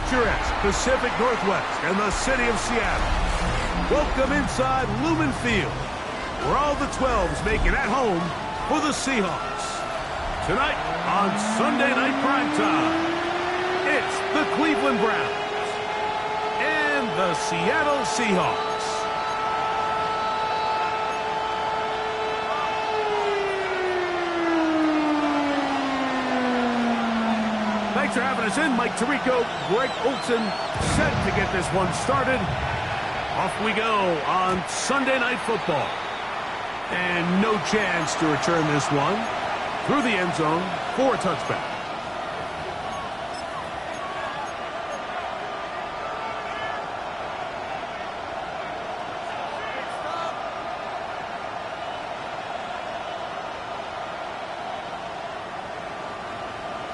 picturesque Pacific Northwest and the city of Seattle. Welcome inside Lumen Field, where all the 12s make it at home for the Seahawks. Tonight on Sunday Night Primetime, it's the Cleveland Browns and the Seattle Seahawks. Thanks for having us in. Mike Tirico, Greg Olson, set to get this one started. Off we go on Sunday Night Football. And no chance to return this one through the end zone for a touchback.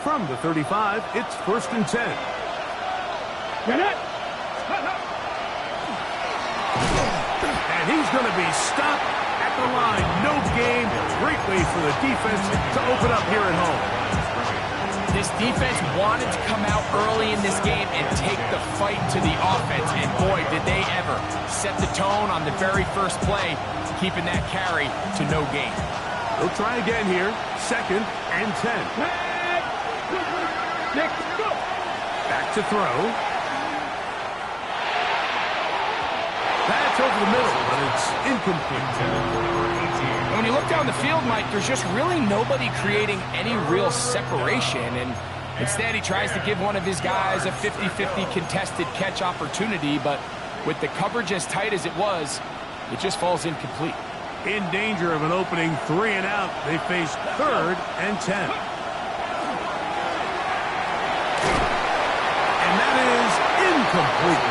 From the 35, it's 1st and 10. And he's going to be stopped at the line. No gain. Great way for the defense to open up here at home. This defense wanted to come out early in this game and take the fight to the offense. And boy, did they ever set the tone on the very first play, keeping that carry to no gain. They'll try again here. 2nd and 10. Back to throw. That's over the middle, but it's incomplete. When you look down the field, Mike, there's just really nobody creating any real separation. And instead, he tries to give one of his guys a 50-50 contested catch opportunity. But with the coverage as tight as it was, it just falls incomplete. In danger of an opening 3 and out, they face 3rd and 10. Incomplete.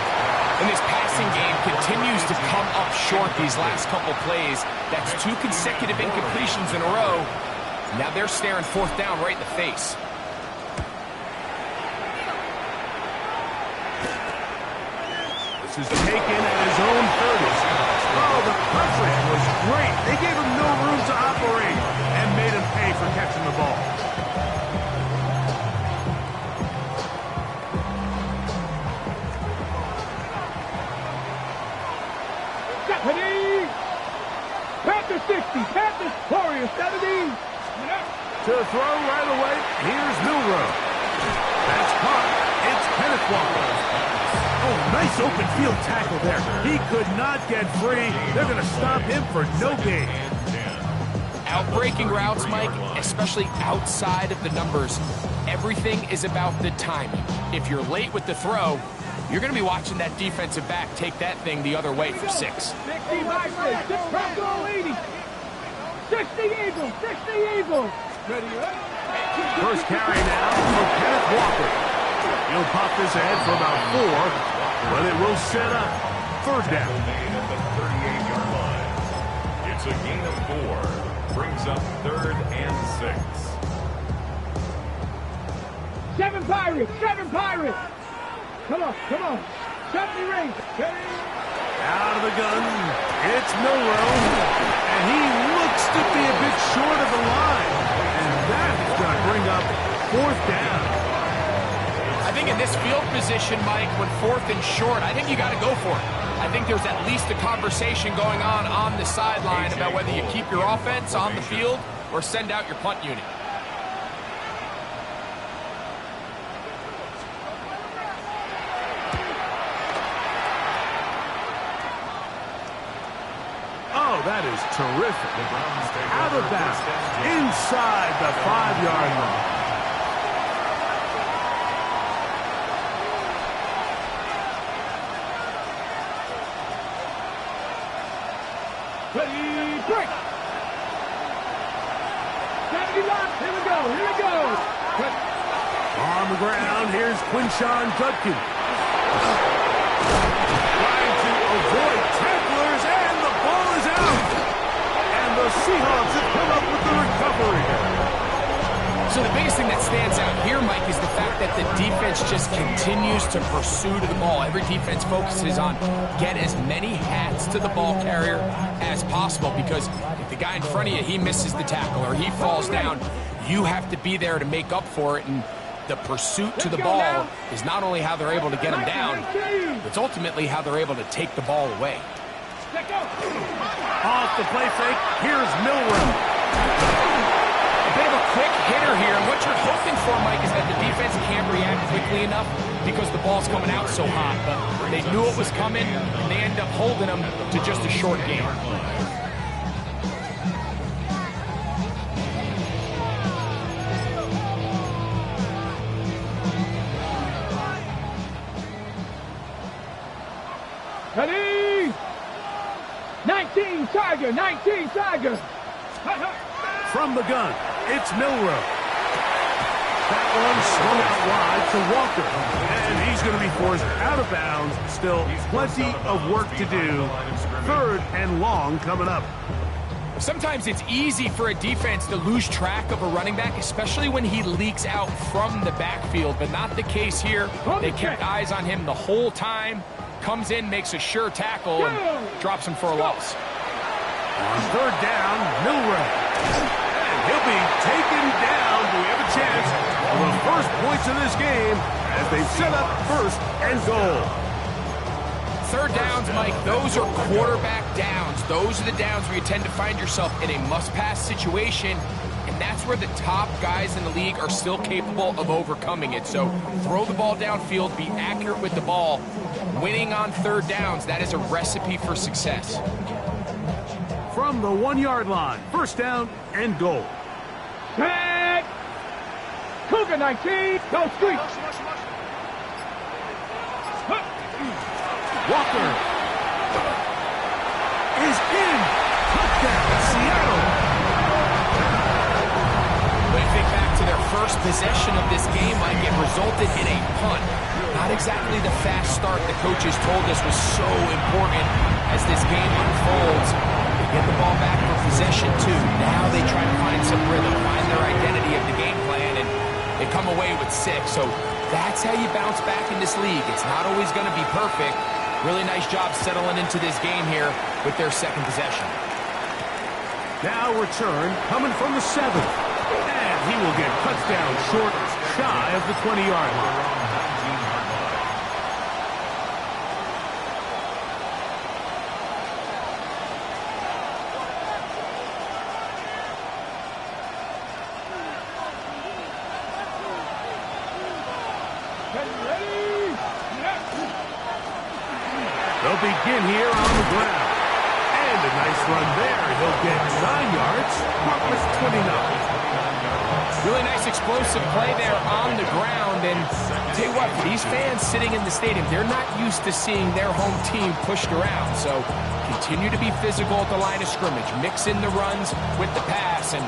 And this passing game continues to come up short these last couple plays. That's 2 consecutive incompletions in a row. Now they're staring 4th down right in the face. This is taken at his own 30. Oh, the pressure was great. They gave him no room to operate and made him pay for catching the ball. Panther 60, Panthers Warriors 70. To throw right away, here's Milrow. That's caught. It's Kenneth Walker. Oh, nice open field tackle there. He could not get free. They're going to stop him for no gain. Outbreaking routes, Mike, especially outside of the numbers, everything is about the timing. If you're late with the throw, you're going to be watching that defensive back take that thing the other way for 6. 60 Eagles, 60 Eagles. First carry now for Kenneth Walker. He'll pop this ahead for about 4, but it will set up 3rd down. At the 38-yard line. It's a gain of 4. Brings up 3rd and 6. 7 Pirates, 7 Pirates. Come on. 70 rings. Out of the gun, it's Milrow, and he looks to be a bit short of the line, and that is going to bring up 4th down. I think in this field position, Mike, when 4th and short, I think you got to go for it. I think there's at least a conversation going on the sideline about whether you keep your offense on the field or send out your punt unit. That is terrific. Out of bounds, inside the 5-yard line. Ready, break. 70 left. Here we go. On the ground, here's Quinshawn Judkins. Trying to avoid tacklers, and the ball is out. And the Seahawks have come up with the recovery. So the biggest thing that stands out here, Mike, is the fact that the defense just continues to pursue to the ball. Every defense focuses on get as many hats to the ball carrier as possible, because if the guy in front of you, he misses the tackle or he falls down, you have to be there to make up for it. And the pursuit to the ball is not only how they're able to get them down, it's ultimately how they're able to take the ball away. Off the play fake, here's Milroe. A bit of a quick hitter here, and what you're hoping for, Mike, is that the defense can't react quickly enough because the ball's coming out so hot. But they knew it was coming, and they end up holding them to just a short game. Ready? 19 Tiger, 19 Tiger. From the gun, it's Milroe. That one swung out wide to Walker. And he's going to be forced out of bounds. Still plenty of work to do. 3rd and long coming up. Sometimes it's easy for a defense to lose track of a running back, especially when he leaks out from the backfield, but not the case here. They kept eyes on him the whole time. Comes in, makes a sure tackle, and drops him for a loss. On 3rd down, Milroe. And he'll be taken down. We have a chance for the first points of this game as they set up 1st and goal. 3rd downs, Mike, those are quarterback downs. Those are the downs where you tend to find yourself in a must-pass situation, and that's where the top guys in the league are still capable of overcoming it. So throw the ball downfield, be accurate with the ball. Winning on 3rd downs, that is a recipe for success. From the 1-yard line, 1st down and goal. Tag. Cougar 19, no street. Walker is in. Touchdown, Seattle. When you think back to their first possession of this game, Mike, it resulted in a punt. Not exactly the fast start the coaches told us was so important as this game unfolds. They get the ball back for possession 2. Now they try to find some rhythm, find their identity of the game plan, and they come away with 6. So that's how you bounce back in this league. It's not always going to be perfect. Really nice job settling into this game here with their 2nd possession. Now return coming from the 7th. And he will get touchdown short, shy of the 20-yard line. They'll begin here on the ground. And a nice run there. He'll get 9 yards. Marcus 29. Really nice explosive play there on the ground. And I'll tell you what, these fans sitting in the stadium, they're not used to seeing their home team pushed around. So continue to be physical at the line of scrimmage. Mix in the runs with the pass. And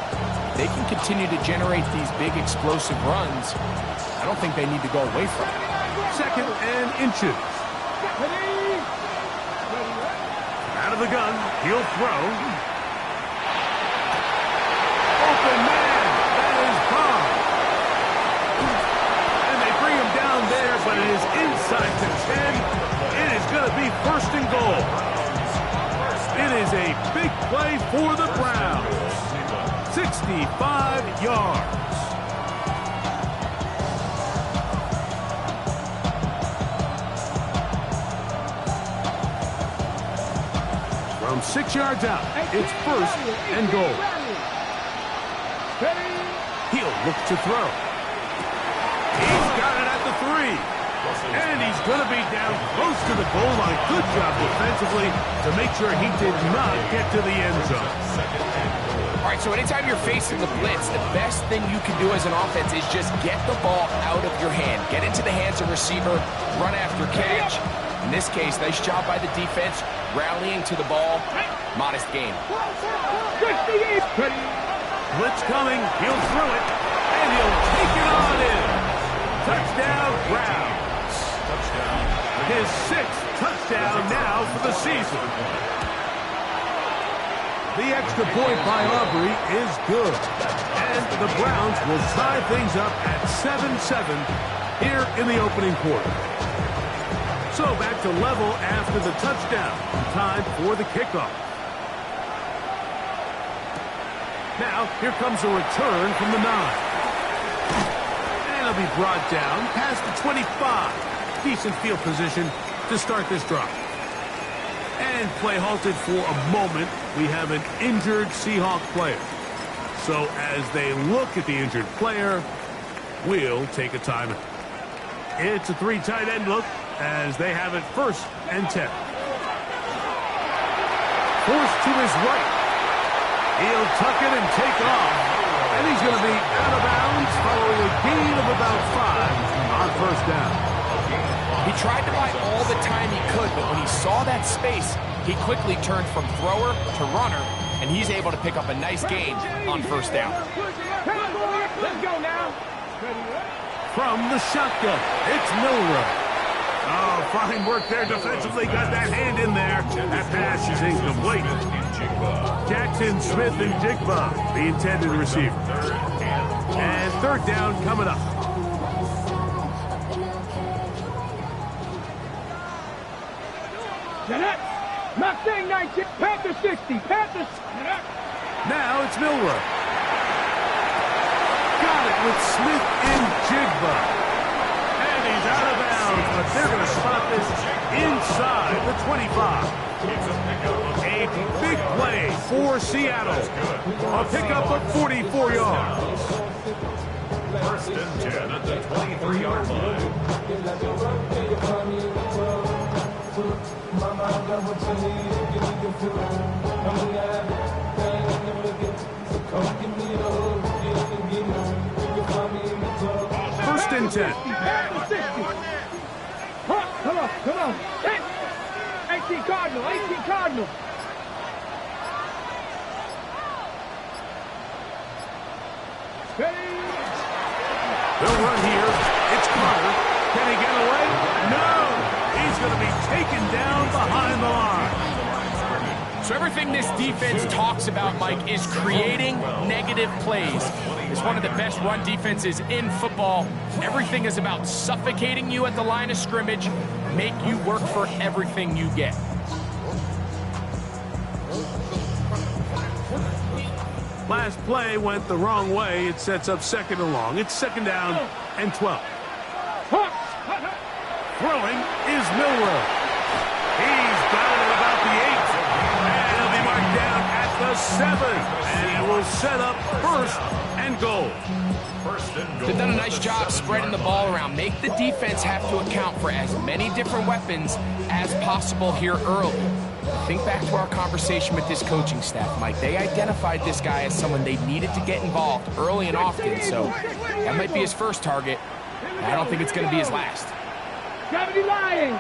they can continue to generate these big explosive runs. I don't think they need to go away from it. 2nd and inches. Out of the gun, he'll throw. Open man, that is Bob. And they bring him down there, but it is inside the 10. It is going to be 1st and goal. It is a big play for the Browns. 65 yards. From 6 yards out, it's 1st and goal. He'll look to throw. He's got it at the 3. And he's going to be down close to the goal line. Good job defensively to make sure he did not get to the end zone. All right, so anytime you're facing the blitz, the best thing you can do as an offense is just get the ball out of your hand. Get into the hands of receiver, run after catch. In this case, nice job by the defense, rallying to the ball. Modest gain. Blitz coming, he'll throw it, and he'll take it on in. Touchdown, Browns. His 6th touchdown now for the season. The extra point by Aubrey is good. And the Browns will tie things up at 7-7 here in the opening quarter. So back to level after the touchdown. Time for the kickoff. Now, here comes a return from the 9. And a be brought down past the 25. Decent field position to start this drive. And play halted for a moment. We have an injured Seahawk player. So as they look at the injured player, we'll take a timeout. It's a 3 tight end look as they have it 1st and 10. Forced to his right. He'll tuck it and take off. And he's going to be out of bounds following a gain of about 5 on 1st down. He tried to buy all the time he could, but when he saw that space, he quickly turned from thrower to runner, and he's able to pick up a nice gain on 1st down. Let's go now. From the shotgun, it's Milroe. Oh, fine work there defensively. Got that hand in there. That pass is incomplete. Jackson, Smith, and Jigba, the intended receiver. And 3rd down coming up. Jeanette, Mustang 19, Panther 60, Panther. Now it's Milroe. Got it with Smith and Jigba. And he's out of bounds, but they're going to spot this inside the 25. A big play for Seattle. A pickup of 44 yards. 1st and 10 at the 23-yard line. First and 10. Come on. 18 Cardinal. They'll run here. It's Carter. Can he get away? No! He's going to be taken down behind the line. So everything this defense talks about, Mike, is creating negative plays. It's one of the best run defenses in football. Everything is about suffocating you at the line of scrimmage, make you work for everything you get. Last play went the wrong way. It sets up 2nd and long. It's 2nd down and 12. Throwing is Milroe. He's got it at about the 8. And he'll be marked down at the 7. And he will set up 1st and goal. They've done a nice job spreading the ball around. Make the defense have to account for as many different weapons as possible here early. Think back to our conversation with this coaching staff, Mike. They identified this guy as someone they needed to get involved early and often, so that might be his 1st target. I don't think it's going to be his last. Gravity lying.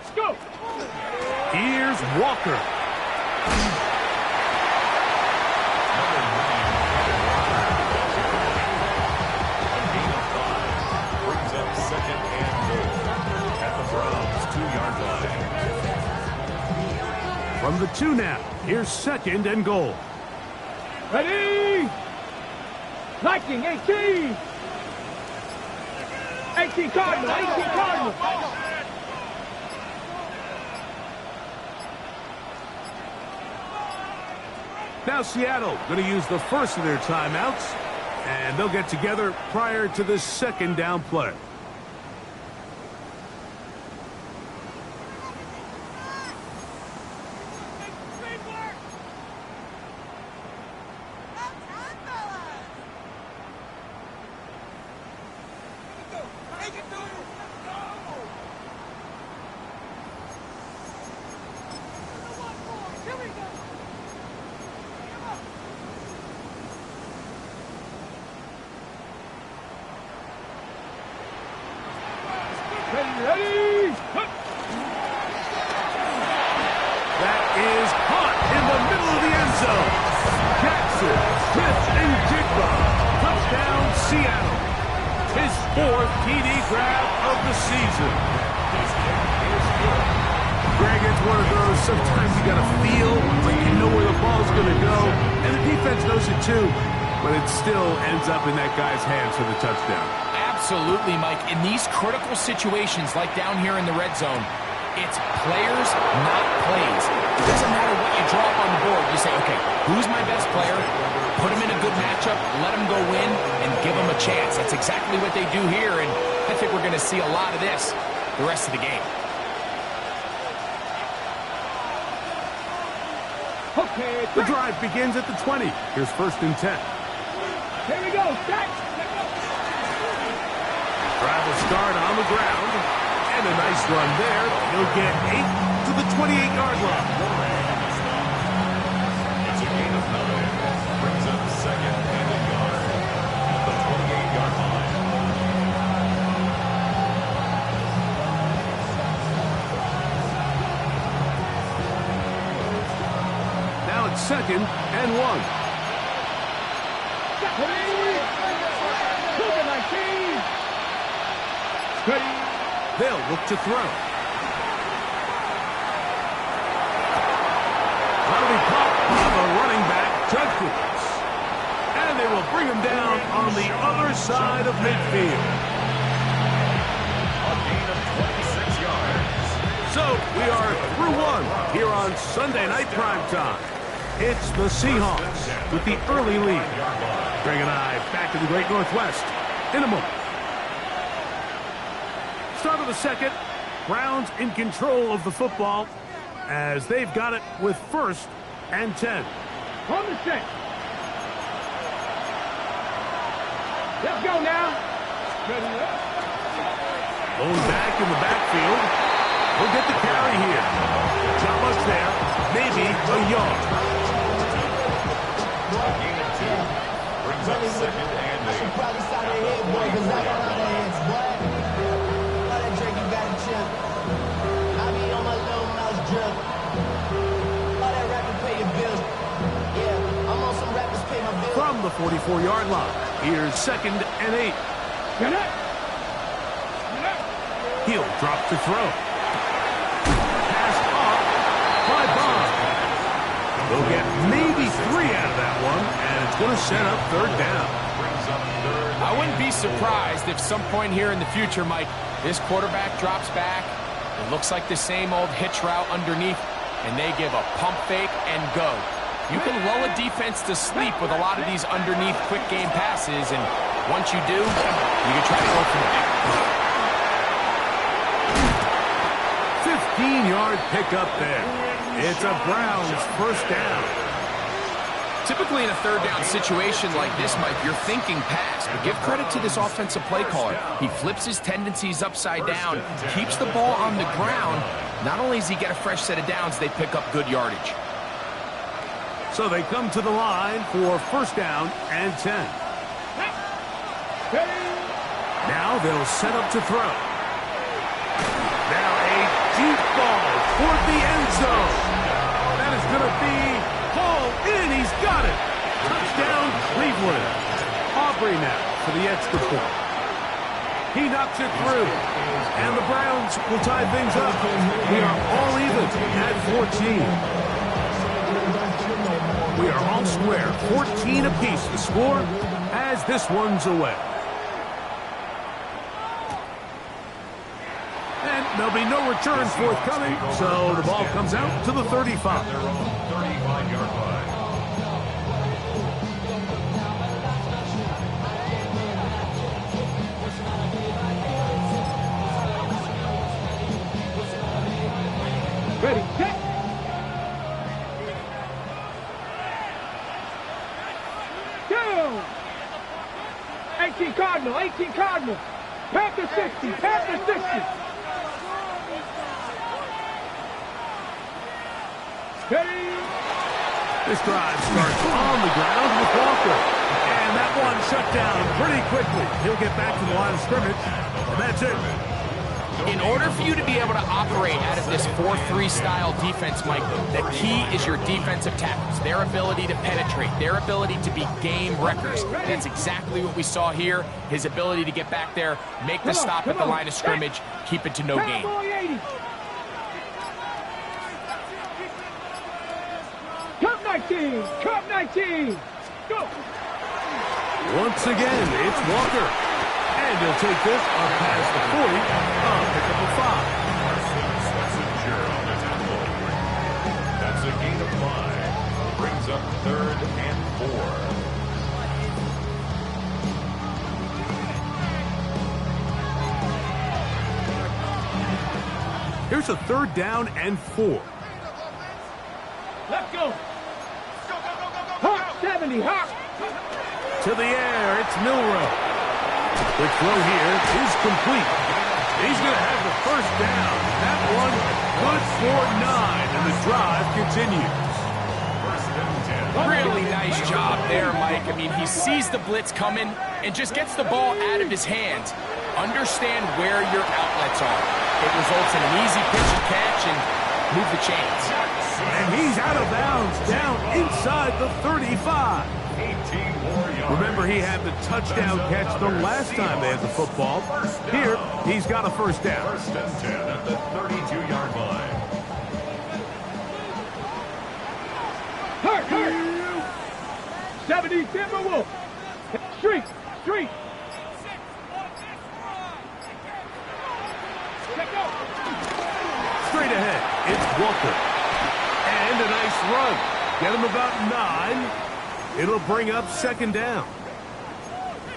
Scoop. Here's Walker. Brings up 2nd and goal at the Browns 2-yard line. From the 2 now. Here's 2nd and goal. Ready. Liking 18. 18 Cardinal. Now Seattle going to use the 1st of their timeouts, and they'll get together prior to the 2nd down play. Ready. That is caught in the middle of the end zone. Jackson, Smith, and Jigba. Touchdown, Seattle. His 4th TD grab of the season. Greg, it's one of those, sometimes you got to feel like you know where the ball's going to go, and the defense knows it too, but it still ends up in that guy's hands for the touchdown. Absolutely, Mike. In these critical situations, like down here in the red zone, It's players, not plays. It doesn't matter what you draw up on the board. You say, okay, who's my best player? Put him in a good matchup, let him go win, and give him a chance. That's exactly what they do here, and I think we're going to see a lot of this the rest of the game. Okay, The drive begins at the 20. Here's 1st and 10. here we go. Set. Drive will start on the ground. And a nice run there. He'll get 8 to the 28-yard line. It's a gain of 9. Brings up 2nd and a yard at the 28-yard line. Now it's 2nd and 1. They'll look to throw. That'll be caught by the running back, Judkins. And they will bring him down on the other side of midfield. A gain of 26 yards. So we are through one here on Sunday Night Primetime. It's the Seahawks with the early lead. Greg and I back in the Great Northwest in a moment. Start of the second, Browns in control of the football as they've got it with 1st and 10. On the set. Let's go now. Lone back in the backfield. He'll get the carry here. Not much there. Maybe a yard. A gain of 2. Brings up 2nd and 8. From the 44-yard line, here's 2nd and 8. He'll drop to throw. Pass off by Bond. They'll get maybe 3 out of that one, and it's going to set up 3rd down. Brings up 3rd. I wouldn't be surprised if some point here in the future, Mike, this quarterback drops back. It looks like the same old hitch route underneath, and they give a pump fake and go. You can lull a defense to sleep with a lot of these underneath quick game passes, and once you do, you can try to go from there. 15-yard pickup there. It's a Browns 1st down. Typically in a 3rd down situation like this, Mike, you're thinking pass, but give credit to this offensive play caller. He flips his tendencies upside down, keeps the ball on the ground. Not only does he get a fresh set of downs, they pick up good yardage. So they come to the line for 1st down and 10. Now they'll set up to throw. Now a deep ball toward the end zone. That is going to be hauled in. He's got it. Touchdown, Cleveland. Aubrey now for the extra point. He knocks it through. And the Browns will tie things up. We are all even at 14. We are all square, 14 apiece to score as this one's away. And there'll be no return forthcoming, so the ball comes out to the 35. Their own 35-yard line. Ready, set. 18 Cardinal, 18 Cardinal. Panther 60, Panther 60. Ready. This drive starts on the ground with Walker. And that one shut down pretty quickly. He'll get back to the line of scrimmage, and that's it. In order for you to be able to operate out of this 4-3 style defense, Mike, the key is your defensive tackles, their ability to penetrate, their ability to be game wreckers. That's exactly what we saw here, his ability to get back there, make the stop at the line of scrimmage, keep it to no gain. Cup 19, Cup 19. Go. Once again, it's Walker. And he'll take this up past the 40, pickup of 5. Here's a 3rd down and 4. Let's go. Hawk 70, Hawk. To the air, it's Milroe. The throw here is complete. He's going to have the 1st down. That one good for 9, and the drive continues. Really nice job there, Mike. I mean, he sees the blitz coming and just gets the ball out of his hands. Understand where your outlets are. It results in an easy pitch and catch and move the chains. And he's out of bounds, down inside the 35. Remember, he had the touchdown catch the last time they had the football. Here, he's got a 1st down. 1st and 10 at the 32-yard line. Hurt, hurt. 70, Timberwolf. Street, street. Straight ahead, it's Walker. And a nice run. Get him about 9. It'll bring up 2nd down.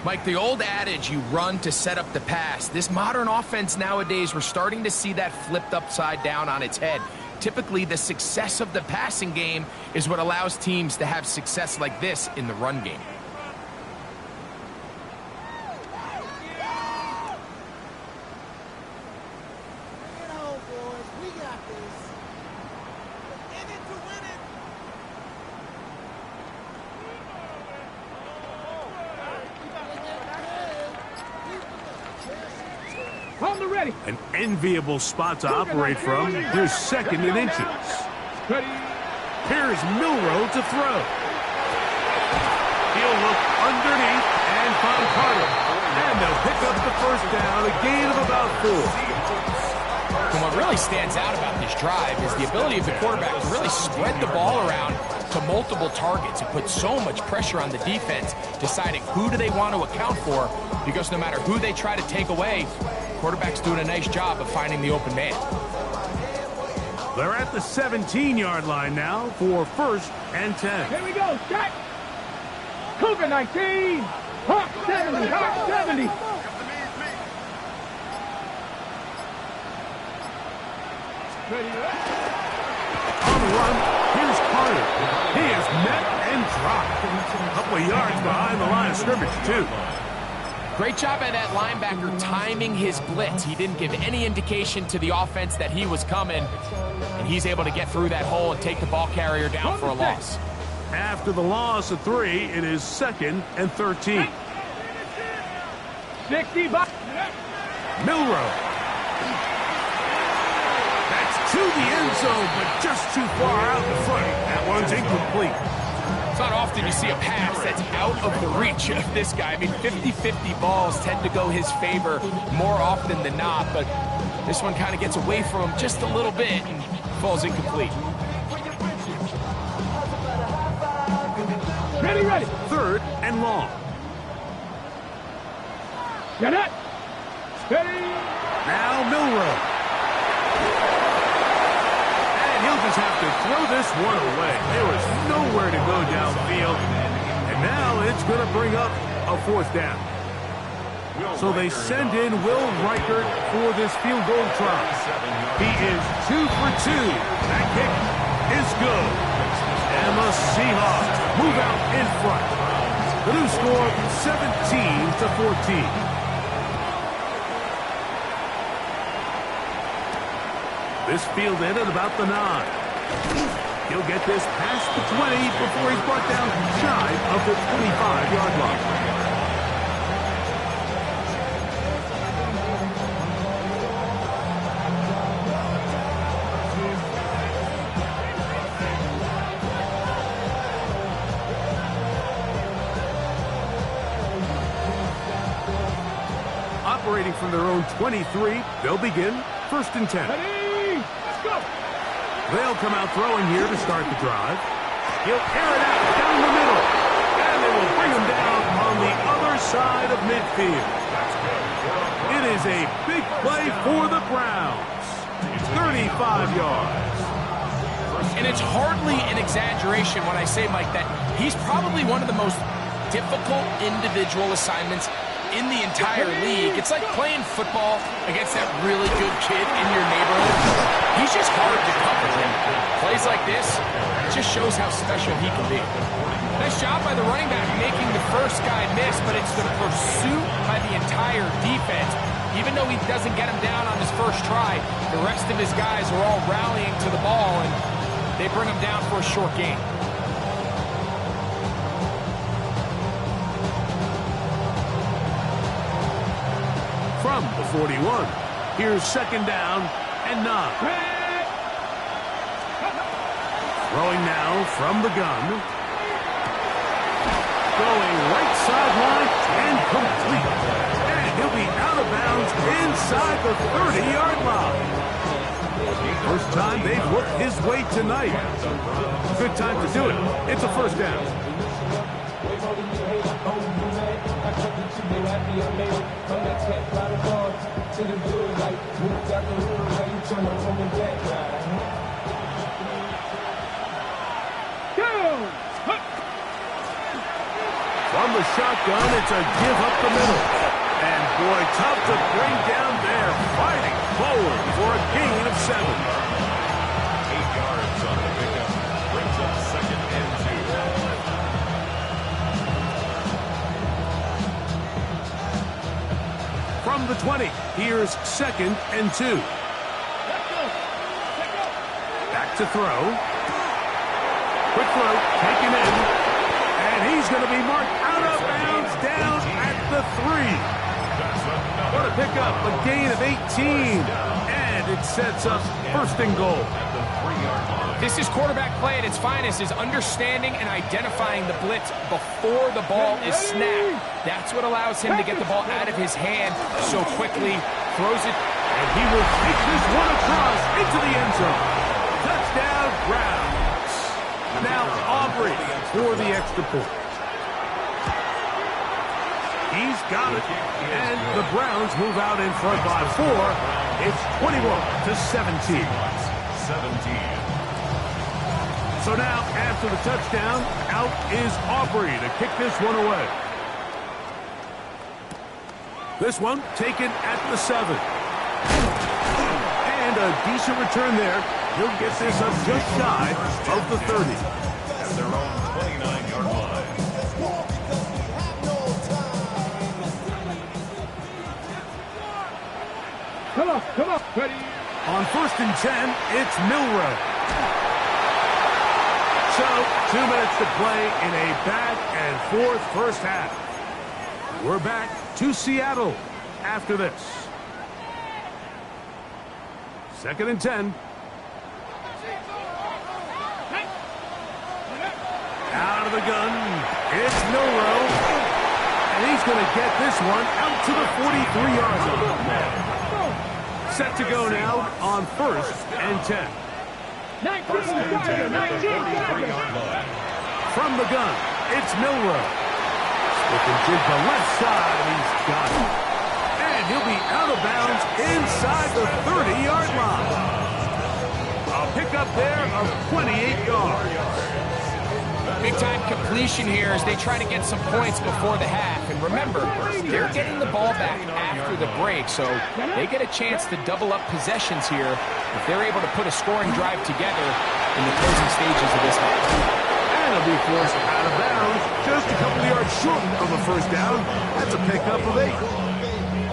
Mike, the old adage, you run to set up the pass. This modern offense nowadays, we're starting to see that flipped upside down on its head. Typically, the success of the passing game is what allows teams to have success like this in the run game. On the ready. An enviable spot to operate from. Here's 2nd and inches. Ready. Here's Milroe to throw. He'll look underneath and find Carter. And they'll pick up the 1st down, a gain of about 4. And what really stands out about this drive is the ability of the quarterback to really spread the ball around to multiple targets. It puts so much pressure on the defense, deciding who do they want to account for, because no matter who they try to take away, quarterback's doing a nice job of finding the open man. They're at the 17-yard line now for 1st and 10. Here we go, shot. Cougar 19. Hawk 70, Hawk 70. Ready. On the run, here's Carter. He is met and dropped. A couple of yards behind the line of scrimmage, too. Great job by that linebacker timing his blitz. He didn't give any indication to the offense that he was coming, and he's able to get through that hole and take the ball carrier down for a loss. After the loss of 3, it is 2nd and 13. 60 by Milroe. That's to the end zone, but just too far out in front. That one's incomplete. It's not often you see a pass that's out of the reach of this guy. I mean, 50-50 balls tend to go his favor more often than not, but this one kind of gets away from him just a little bit and falls incomplete. ready, ready. 3rd and long. Get it. Steady. Now Milroe. And he'll just have to throw this one away. There was nowhere to go downfield. And now it's going to bring up a 4th down. So they send in Will Reichert for this field goal try. He is 2 for 2. That kick is good. And the Seahawks move out in front. The new score, 17-14. This fielded at about the 9. He'll get this past the 20 before he's brought down shy of the 25-yard line. Operating from their own 23, they'll begin 1st and 10. Ready. Let's go. They'll come out throwing here to start the drive. He'll air it out down the middle. And they will bring him down on the other side of midfield. It is a big play for the Browns. 35 yards. And it's hardly an exaggeration when I say, Mike, that he's probably one of the most difficult individual assignments in the entire league. It's like playing football against that really good kid in your neighborhood. just shows how special he can be. Nice job by the running back making the first guy miss, but it's the pursuit by the entire defense. Even though he doesn't get him down on his first try, the rest of his guys are all rallying to the ball, and they bring him down for a short gain. From the 41, here's second down and 9. Throwing now from the gun. Going right sideline and complete. And he'll be out of bounds inside the 30-yard line. First time they've worked his way tonight. Good time to do it. It's a first down. From the shotgun, it's a give up the middle. And boy, tough to bring down there. Fighting forward for a gain of 7. 8 yards on the pickup. Brings up second and 2. From the 20, here's second and 2. Back to throw. Quick throw, taken in. And he's going to be marked out of bounds down at the 3. What a pickup, a gain of 18. And it sets up first and goal. This is quarterback play at its finest, is understanding and identifying the blitz before the ball is snapped. That's what allows him to get the ball out of his hand so quickly, throws it. And he will take this one across into the end zone. Touchdown, Browns. Now Aubrey for the extra point. He's got it. And the Browns move out in front by 4. It's 21-17. 17. So now, after the touchdown, out is Aubrey to kick this one away. This one taken at the 7. And a decent return there. He'll get this up just shy of the 30. At their own 29-yard line. Come on, ready. On first and 10, it's Milroe. So, 2 minutes to play in a back-and-forth first half. We're back to Seattle after this. Second and 10. Out of the gun, it's Milroe. And he's going to get this one out to the 43-yard line. Set to go now on first and 10. 19, From the gun, it's Milroe. With the jig the left side, he's got it. And he'll be out of bounds inside the 30-yard line. A pickup there of 28 yards. Big-time completion here as they try to get some points before the half. And remember, they're getting the ball back after the break, so they get a chance to double up possessions here if they're able to put a scoring drive together in the closing stages of this half. And he'll be forced out of bounds just a couple of yards short of the first down. That's a pickup of 8.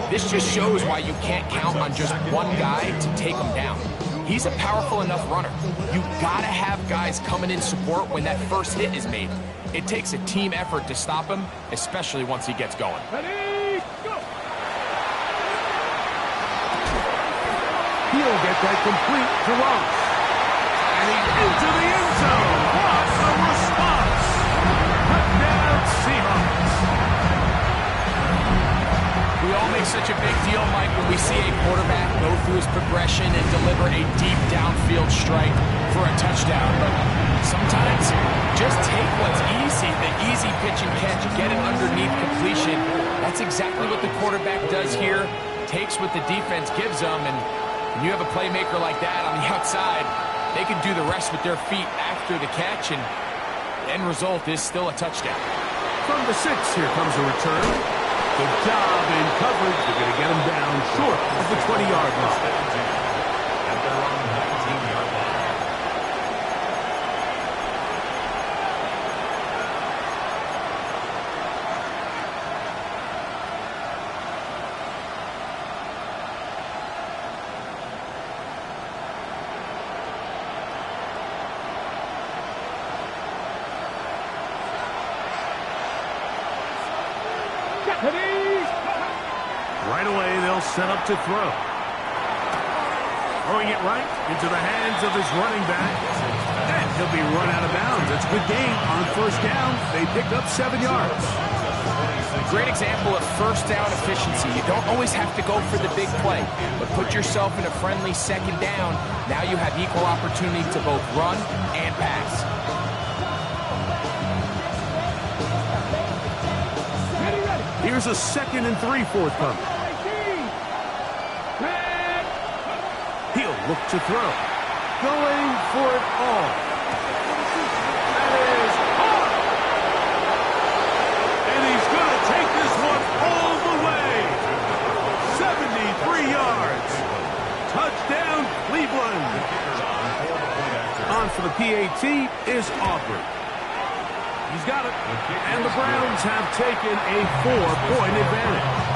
This just shows why you can't count on just one guy to take him down. He's a powerful enough runner. You gotta have guys coming in support when that first hit is made. It takes a team effort to stop him, especially once he gets going. Ready, go. He'll get that complete to Ross. And he's into the end zone. What a response. Touchdown, Seahawks. We all make such a big deal, Mike, when we see a quarterback go through his progression and deliver a deep downfield strike for a touchdown. But sometimes just take what's easy, the easy pitch and catch, get it underneath completion. That's exactly what the quarterback does here. Takes what the defense gives them, and when you have a playmaker like that on the outside, they can do the rest with their feet after the catch, and the end result is still a touchdown. From the 6, here comes a return. Good job in coverage. They're going to get him down short of the 20-yard line. At their own 19-yard line. they'll set up to throw. Throwing it right into the hands of his running back. And he'll be run out of bounds. That's a good gain on first down. They pick up 7 yards. Great example of first down efficiency. You don't always have to go for the big play, but put yourself in a friendly second down. Now you have equal opportunity to both run and pass. Here's a 2nd and 3 forthcoming. He'll look to throw. Going for it all. That is hard. And he's going to take this one all the way. 73 yards. Touchdown, Cleveland. On for the PAT is Aubrey. He's got it. And the Browns have taken a 4-point advantage.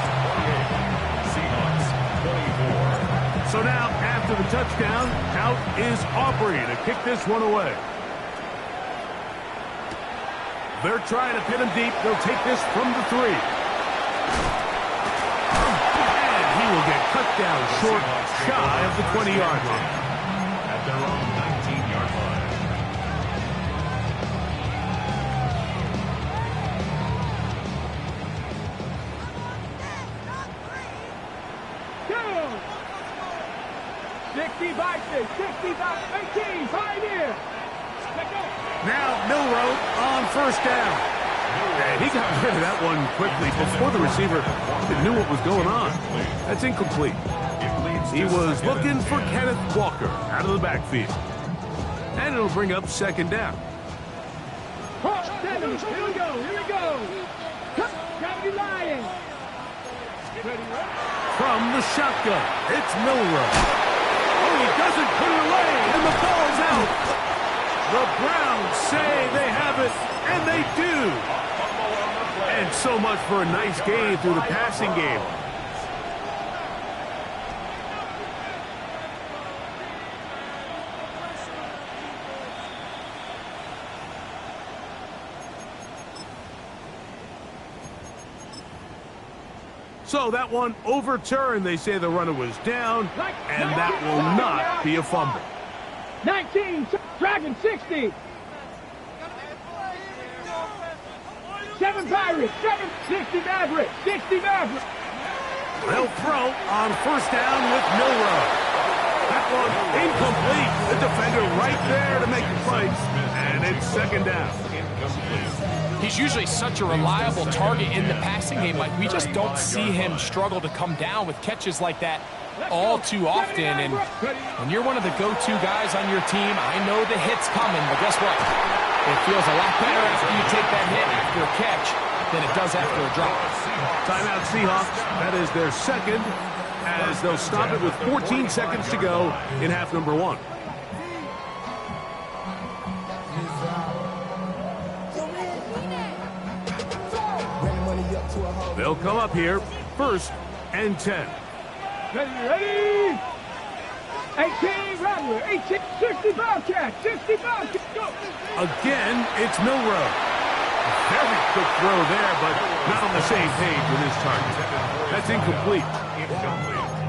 So now, after the touchdown, out is Aubrey to kick this one away. They're trying to pin him deep. They'll take this from the 3. And he will get cut down short, shy of the 20-yard line. At their own 19-yard line. Go! 60 by 6, 60 by 18, Pioneer. Now Milroe on first down. And he got rid of that one quickly before the receiver knew what was going on. That's incomplete. He was looking for Kenneth Walker out of the backfield. And it'll bring up 2nd down. Here we go, here we go. Gotta be lying. From the shotgun, it's Milroe. Oh, he doesn't put it away, and the ball's out. The Browns say they have it, and they do. And so much for a nice gain through the passing game. So that one overturned. They say the runner was down, and that will not be a fumble. 19, Dragon 60. 7 Pirates, 60 Mavericks, 60 Mavericks. They'll throw on first down with Milroe. That one incomplete. The defender right there to make the play, and it's 2nd down. He's usually such a reliable target in the passing game. Like, we just don't see him struggle to come down with catches like that all too often. And when you're one of the go-to guys on your team, I know the hit's coming, but guess what? It feels a lot better after you take that hit after a catch than it does after a drop. Timeout Seahawks. That is their 2nd, as they'll stop it with 14 seconds to go in half number 1. They'll come up here, 1st and 10. Ready? 18 Rattler, 18, 60 Bobcat, 60 Bobcat, go! Again, it's Milroe. Very quick throw there, but not on the same page with his target. That's incomplete.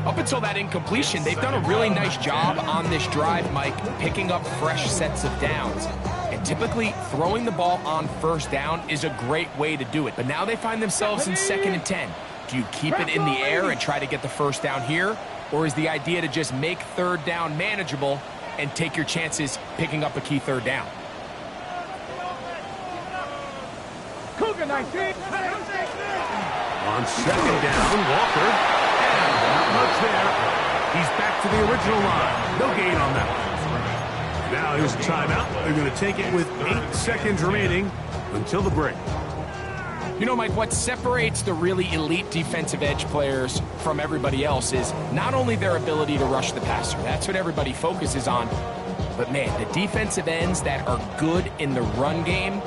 Up until that incompletion, they've done a really nice job on this drive, Mike, picking up fresh sets of downs. And typically, throwing the ball on first down is a great way to do it. But now they find themselves in 2nd and 10. Do you keep it in the air and try to get the first down here? Or is the idea to just make 3rd down manageable and take your chances picking up a key 3rd down? Cougar 19. On 2nd down, Walker. And not much there. He's back to the original line. No gain on that one. Now here's a timeout. They're going to take it with 8 seconds remaining until the break. You know, Mike, what separates the really elite defensive edge players from everybody else is not only their ability to rush the passer. That's what everybody focuses on. But, man, the defensive ends that are good in the run game,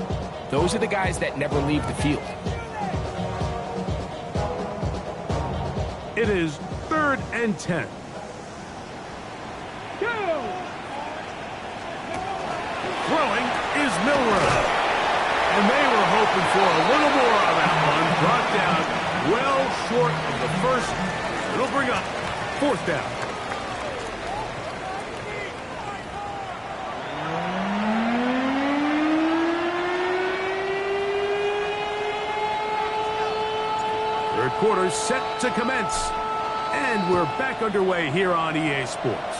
those are the guys that never leave the field. It is 3rd and 10. Go! Throwing is Milroe. And they were hoping for a little more on that one. Brought down well short of the first It'll bring up 4th down. Third quarter set to commence. And we're back underway here on EA Sports.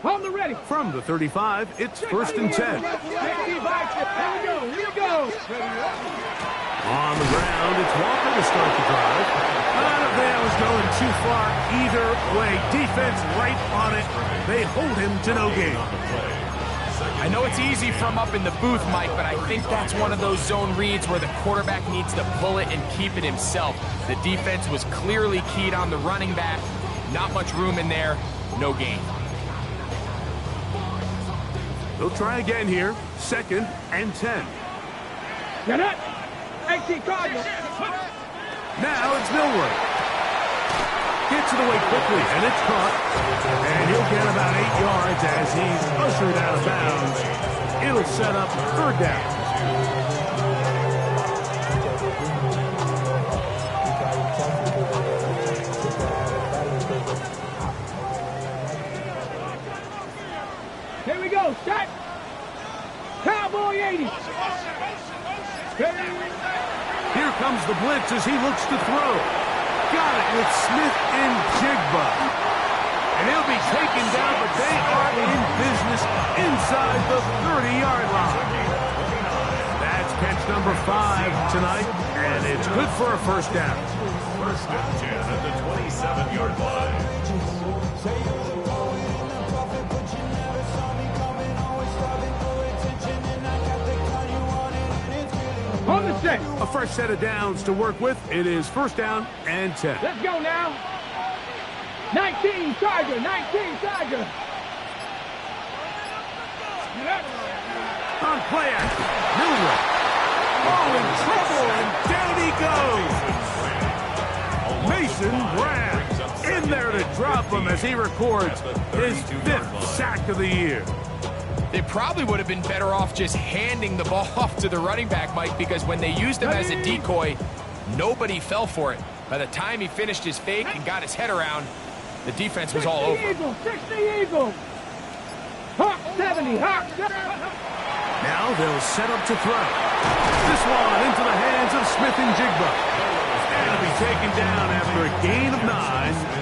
On the ready. From the 35, it's 1st and 10. Here we go. On the ground, it's Walker to start the drive. I don't think that was going too far either way. Defense right on it. They hold him to no gain. I know it's easy from up in the booth, Mike, but I think that's one of those zone reads where the quarterback needs to pull it and keep it himself. The defense was clearly keyed on the running back. Not much room in there. No gain. They'll try again here. 2nd and 10. Get it. 18 Cardinals. Now it's Milroe. Gets it away quickly, and it's caught. And he'll get about 8 yards as he's ushered out of bounds. It'll set up 3rd down. Here we go. Set. Cowboy 80. Here comes the blitz as he looks to throw. Got it with Smith and Jigba. And he'll be taken down, but they are in business inside the 30-yard line. That's catch number 5 tonight, and it's good for a 1st down. 1st and 10 at the 27-yard line. On the set. A fresh set of downs to work with. It is 1st down and 10. Let's go now. 19 Tiger. 19 Tiger. On play action, Milroe. Oh, in trouble, and down he goes. Mason Brown in there to drop him as he records his 5th sack of the year. They probably would have been better off just handing the ball off to the running back, Mike, because when they used him as a decoy, nobody fell for it. By the time he finished his fake and got his head around, the defense was all over. 60 Eagles. Hawk 70. Hawk 70. Now they'll set up to throw. This one into the hands of Smith and Jigba. And it'll be taken down after a gain of 9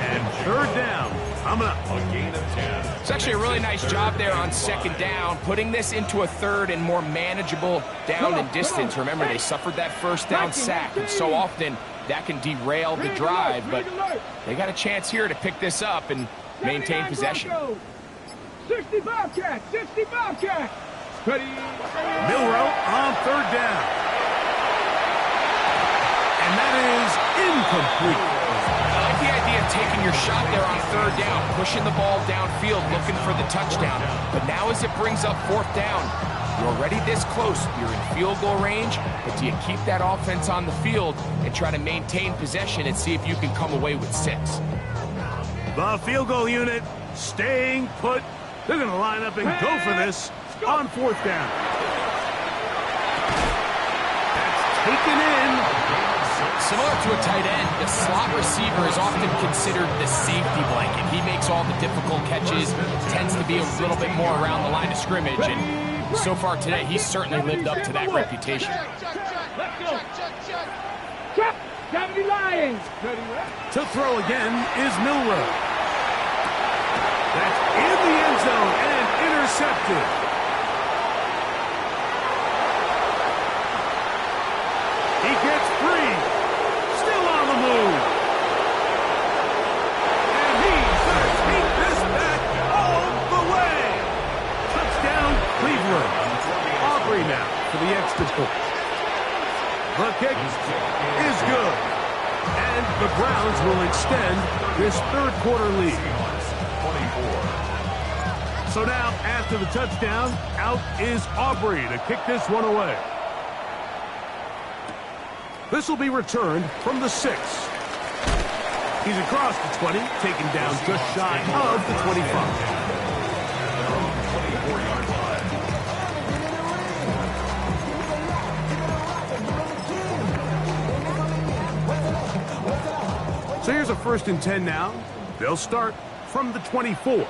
and 3rd down. Coming up. A gain of 10. It's actually a really nice job there on 2nd down, putting this into a 3rd and more manageable down and distance. Remember, they suffered that 1st down sack, and so often that can derail the drive, but they got a chance here to pick this up and maintain possession. 60 Bobcats. 60 Bobcats. Milroe on 3rd down. And that is incomplete. I like the idea of taking your shot there on 3rd down, pushing the ball downfield, looking for the touchdown. But now as it brings up 4th down, you're already this close. You're in field goal range, but do you keep that offense on the field and try to maintain possession and see if you can come away with 6? The field goal unit staying put. They're going to line up and go for this on 4th down. That's taken in. Similar to a tight end, the slot receiver is often considered the safety blanket. He makes all the difficult catches, tends to be a little bit more around the line of scrimmage, and so far today, he's certainly lived up to that reputation. Let's go. 70 Lions. To throw again is Milroe. That's in the end zone and intercepted. He gets free. Still on the move. And he's going to take this back all the way. Touchdown, Cleveland. Aubrey now for the extra point. The kick is good. And the Browns will extend this 3rd quarter lead. 24. So now, after the touchdown, out is Aubrey to kick this one away. This will be returned from the 6. He's across the 20, taken down just shy of the 25. 24-yard line. So here's a 1st and 10 now. They'll start from the 24.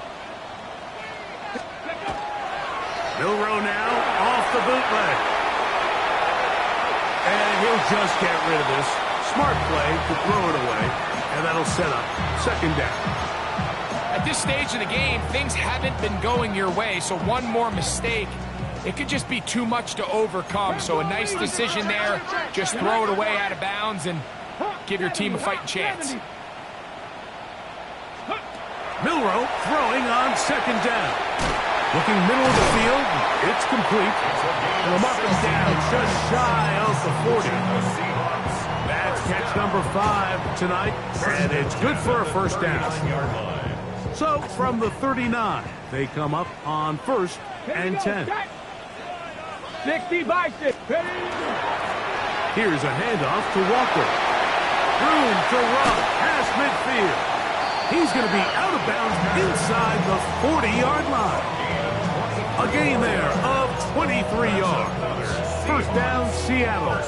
Milroe now off the bootleg. And he'll just get rid of this. Smart play to throw it away. And that'll set up 2nd down. At this stage of the game, things haven't been going your way, so one more mistake, it could just be too much to overcome. So a nice decision there. Just throw it away out of bounds and give your team a fighting chance. Milroe throwing on 2nd down. Looking middle of the field, it's complete. And the mark is down just shy of the 40. That's catch number 5 tonight, and it's good for a 1st down. So from the 39, they come up on 1st and 10. 60 by 6. Here's a handoff to Walker. Room to run past midfield. He's going to be out of bounds inside the 40-yard line. A gain there of 23 yards. 1st down, Seattle.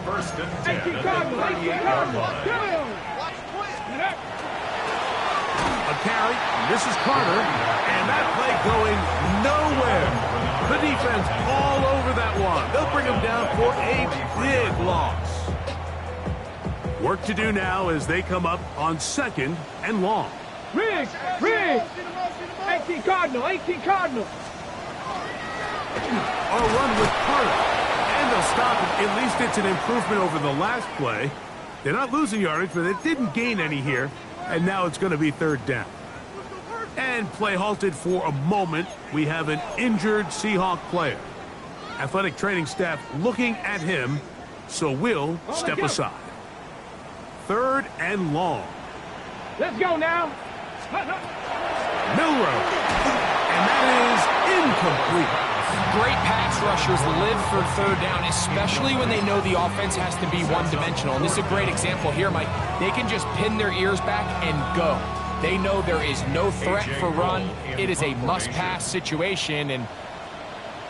1st and 10 at the 38-yard line. A carry. This is Carter. And that play going nowhere. The defense all over that one. They'll bring him down for a big loss. Work to do now as they come up on 2nd and long. Riggs! 18 Cardinal, 18 Cardinal. A run with Carter. And they'll stop it. At least it's an improvement over the last play. They're not losing yardage, but they didn't gain any here. And now it's going to be 3rd down. And play halted for a moment. We have an injured Seahawk player. Athletic training staff looking at him, so we'll step aside. 3rd and long. Let's go now. Milroe. And that is incomplete. Great pass rushers live for 3rd down, especially when they know the offense has to be one-dimensional. And this is a great example here, Mike. They can just pin their ears back and go. They know there is no threat for run. It is a must-pass situation, and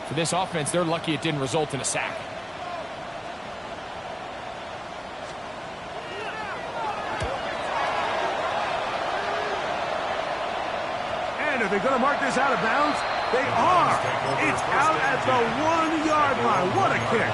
for this offense, they're lucky it didn't result in a sack. And are they going to mark this out of bounds? They are. It's out at the 1-yard line. What a kick.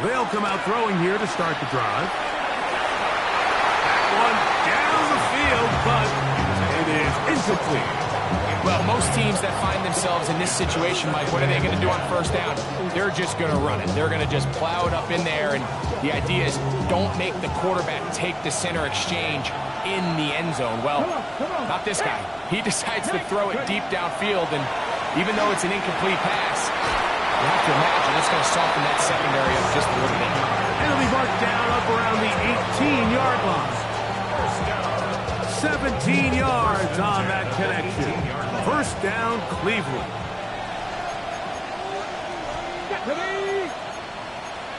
They'll come out throwing here to start the drive. That one down the field, but it is incomplete. Well, most teams that find themselves in this situation, Mike, what are they going to do on 1st down? They're just going to run it. They're going to just plow it up in there, and the idea is don't make the quarterback take the center exchange in the end zone. Well, not this guy. He decides to throw it deep downfield, and even though it's an incomplete pass, you have to imagine it's going to soften that secondary up just a little bit. And it'll be marked down up around the 18-yard line. 17 yards on that connection. 1st down, Cleveland.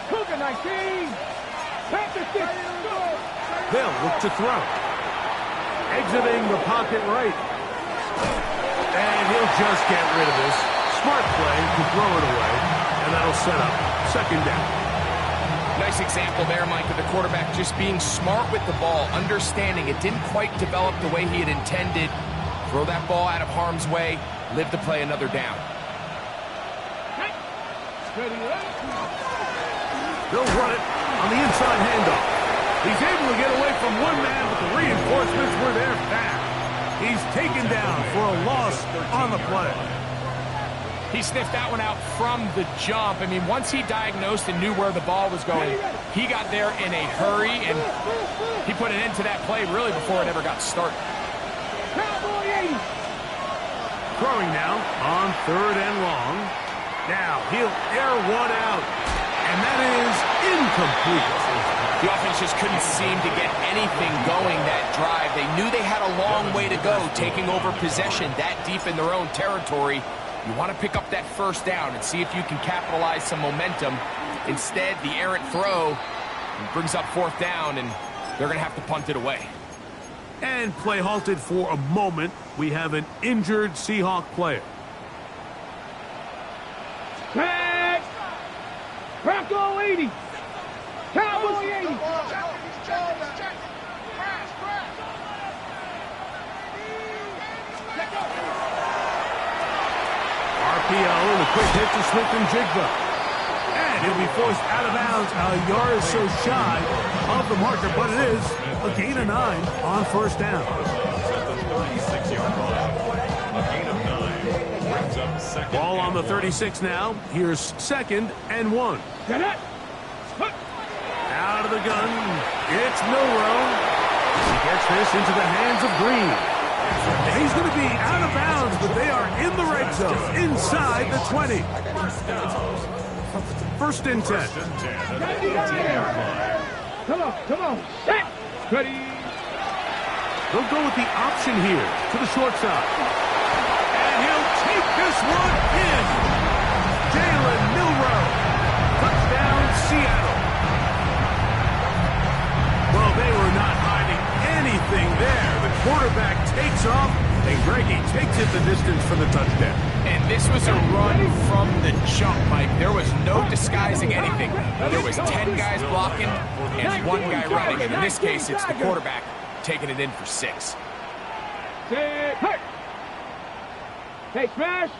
Cougar 19. Panther 6. They'll look to throw. Exiting the pocket right. And he'll just get rid of this. Smart play to throw it away, and that'll set up 2nd down. Nice example there, Mike, of the quarterback just being smart with the ball, understanding it didn't quite develop the way he had intended. Throw that ball out of harm's way, live to play another down. They'll run it on the inside handoff. He's able to get away from one man, but the reinforcements were there fast. He's taken down for a loss on the play. He sniffed that one out from the jump. I mean, once he diagnosed and knew where the ball was going, he got there in a hurry, and he put an end to that play really before it ever got started. Throwing now on 3rd and long. Now he'll air one out, and that is incomplete. The offense just couldn't seem to get anything going that drive. They knew they had a long way to go, taking over possession that deep in their own territory. You want to pick up that first down and see if you can capitalize some momentum. Instead, the errant throw brings up fourth down, and they're going to have to punt it away. And play halted for a moment. We have an injured Seahawk player. Tag! Bronco 80! Cowboy 80! RPO and a quick hit to Smith and Jigba. And he'll be forced out of bounds. A yard is so shy of the marker, but it is a gain of 9 on first down. At the 36-yard line. A gain of 9 brings up second. Ball on the 36 now. Here's 2nd and 1. Get it! Out of the gun. It's Milrow. He gets this into the hands of Green. And he's going to be out of bounds, but they are in the red zone, inside the 20. First and 10. Come on, set! Ready! They'll go with the option here to the short side. And he'll take this one in. Jalen Milrow. Touchdown, Seattle. Well, they were not hiding anything there. The quarterback takes off, and Greggy takes it the distance for the touchdown. And this was a run from the jump, Mike. There was no disguising anything. There was 10 guys blocking and 1 guy running. And in this case, it's the quarterback taking it in for 6. Set! Hey! Hey, smash!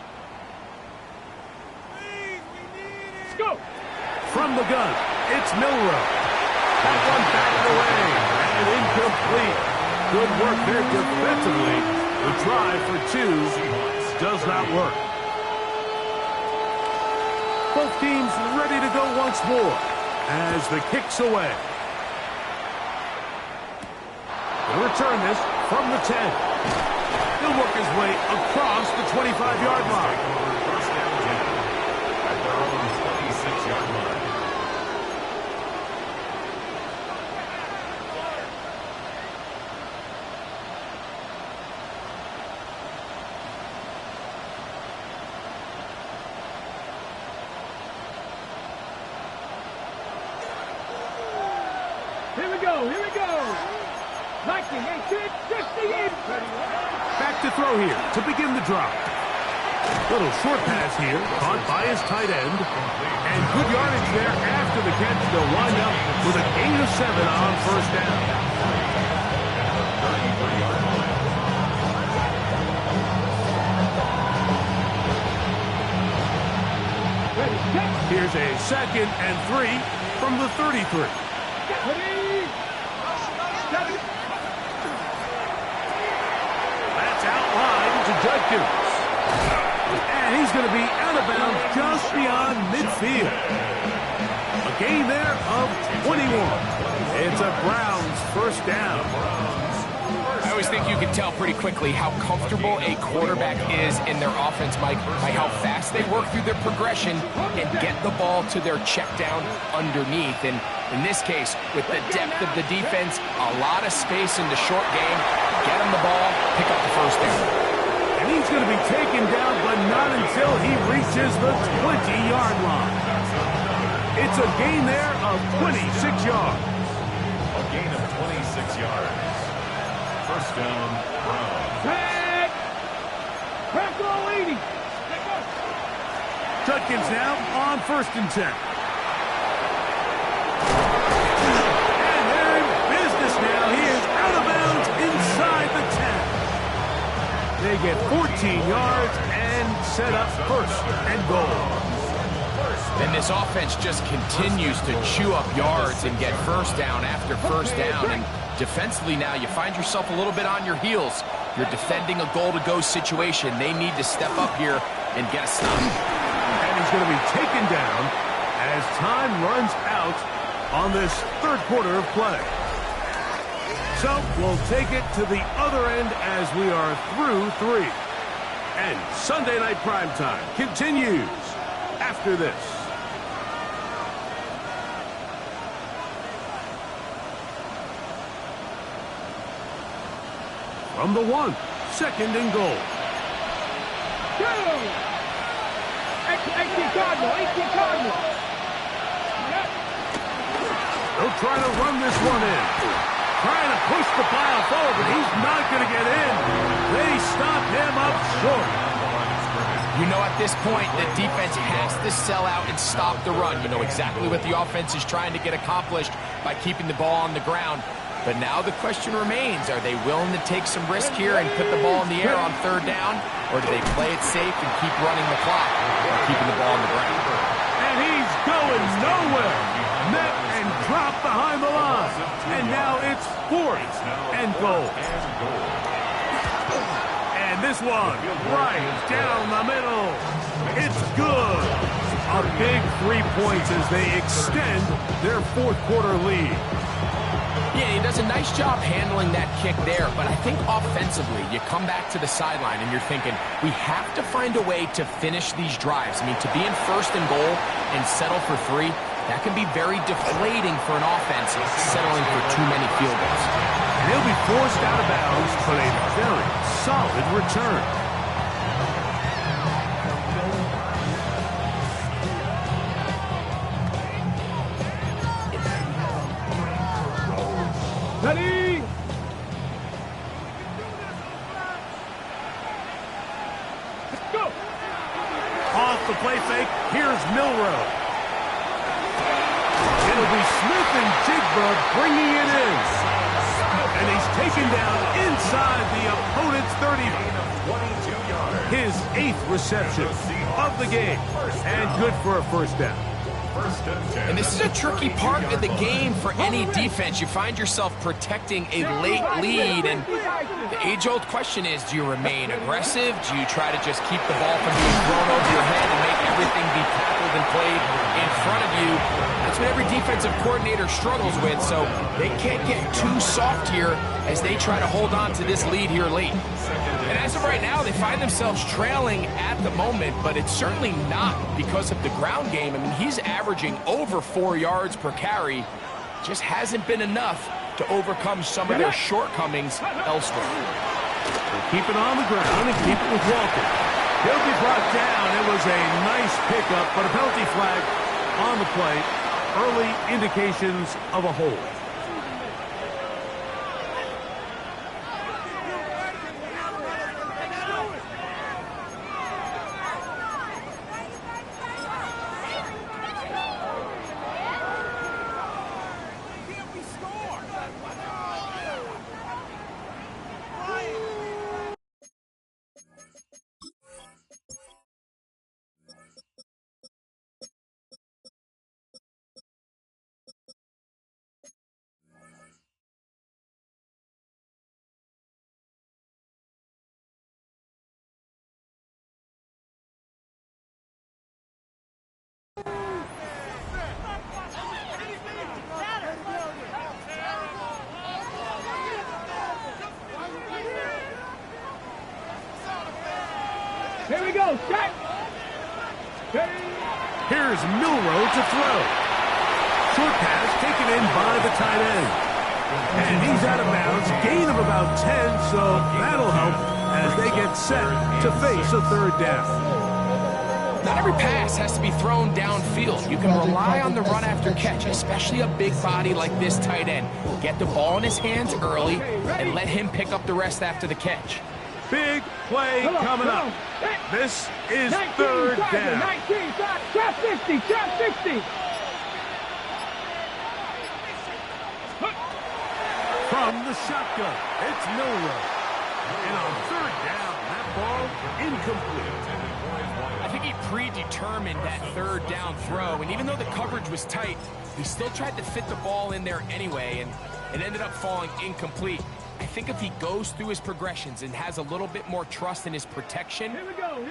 Let's go! From the gun, it's Milrow. That one batted away and incomplete. Good work there defensively. The try for 2 does not work. Both teams ready to go once more as the kick's away. He'll return this from the 10. He'll work his way across the 25-yard line. First down, at their own 26-yard line. Here we go! 19, 18, 68! Back to throw here to begin the drive. Little short pass here, caught by his tight end. And good yardage there after the catch. They'll wind up with a gain of 7 on first down. Here's a 2nd and 3 from the 33. That's out wide to Judkins. And he's going to be out of bounds just beyond midfield. A gain there of 21. It's a Browns first down. I always think you can tell pretty quickly how comfortable a quarterback is in their offense, Mike, by how fast they work through their progression and get the ball to their check down underneath. And in this case, with the depth of the defense, a lot of space in the short game, get him the ball, pick up the first down. And he's going to be taken down, but not until he reaches the 20-yard line. It's a gain there of 26 yards. A gain of 26 yards. First down, Browns. Tag! Bronco 80! Judkins now on 1st and 10. And they're in business now. He is out of bounds inside the 10. They get 14 yards and set up 1st and goal. And this offense just continues to chew up yards and get first down after first down. And defensively now, you find yourself a little bit on your heels. You're defending a goal-to-go situation. They need to step up here and get a stop. And he's going to be taken down as time runs out on this 3rd quarter of play. So we'll take it to the other end as we are through 3. And Sunday Night Primetime continues after this. From the 1, 2nd and goal. 18 Cardinal, 18 Cardinal. They'll try to run this one in. Trying to push the pile forward, but he's not going to get in. They stop him up short. You know, at this point, the defense has to sell out and stop the run. You know exactly what the offense is trying to get accomplished by keeping the ball on the ground. But now the question remains, are they willing to take some risk here and put the ball in the air on 3rd down? Or do they play it safe and keep running the clock while keeping the ball on the ground? And he's going nowhere. Met and dropped behind the line. And now it's 4th and goal. And this one right down the middle. It's good. A big 3 points as they extend their 4th quarter lead. Yeah, he does a nice job handling that kick there, but I think offensively, you come back to the sideline and you're thinking, we have to find a way to finish these drives. I mean, to be in 1st and goal and settle for 3, that can be very deflating for an offense settling for too many field goals. And he'll be forced out of bounds, but a very solid return. Ready? Let's go. Off the play fake, here's Milrow. It'll be Smith and Jigba bringing it in. And he's taken down inside the opponent's 30. His 8th reception of the game. And good for a 1st down. And this is a tricky part of the game for any defense. You find yourself protecting a late lead, and the age-old question is, do you remain aggressive? Do you try to just keep the ball from being thrown over your head and make everything be tackled and played in front of you? That's what every defensive coordinator struggles with, so they can't get too soft here as they try to hold on to this lead here late. And as of right now, they find themselves trailing at the moment, but it's certainly not because of the ground game. I mean, he's averaging over 4 yards per carry. Just hasn't been enough to overcome some of their shortcomings elsewhere. They'll keep it on the ground and keep it with Walker. He'll be brought down. It was a nice pickup, but a penalty flag on the play. Early indications of a hold. Here we go, set. Here's Milrow to throw. Short pass taken in by the tight end. And he's out of bounds, gain of about 10, so that'll help as they get set to face a 3rd down. Not every pass has to be thrown downfield. You can rely on the run after catch, especially a big body like this tight end. Get the ball in his hands early and let him pick up the rest after the catch. Big play coming up. This is 3rd down. 19, trap 50, trap 50. From the shotgun, it's Milrow. And on 3rd down, that ball incomplete. I think he predetermined that 3rd down throw, and even though the coverage was tight, he still tried to fit the ball in there anyway, and it ended up falling incomplete. I think if he goes through his progressions and has a little bit more trust in his protection,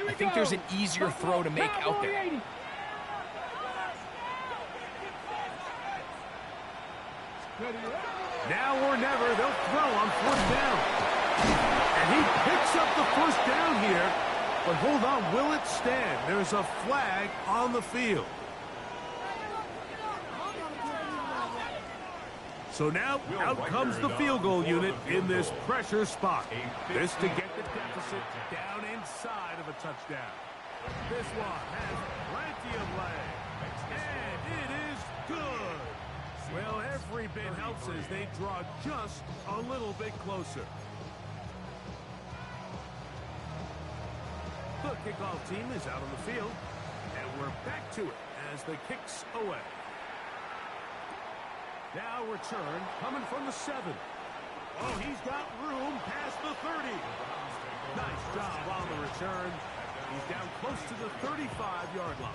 I think there's an easier throw to make out there. Now or never, they'll throw on 4th down. And he picks up the 1st down here But hold on, will it stand? There's a flag on the field. So now, out comes the field goal unit in this pressure spot. This to get the deficit down inside of a touchdown. This one has plenty of legs, and it is good. Well, every bit helps as they draw just a little bit closer. The kickoff team is out on the field, and we're back to it as the kick's away. Now return coming from the 7. Oh, he's got room past the 30. Nice job on the return. He's down close to the 35-yard line.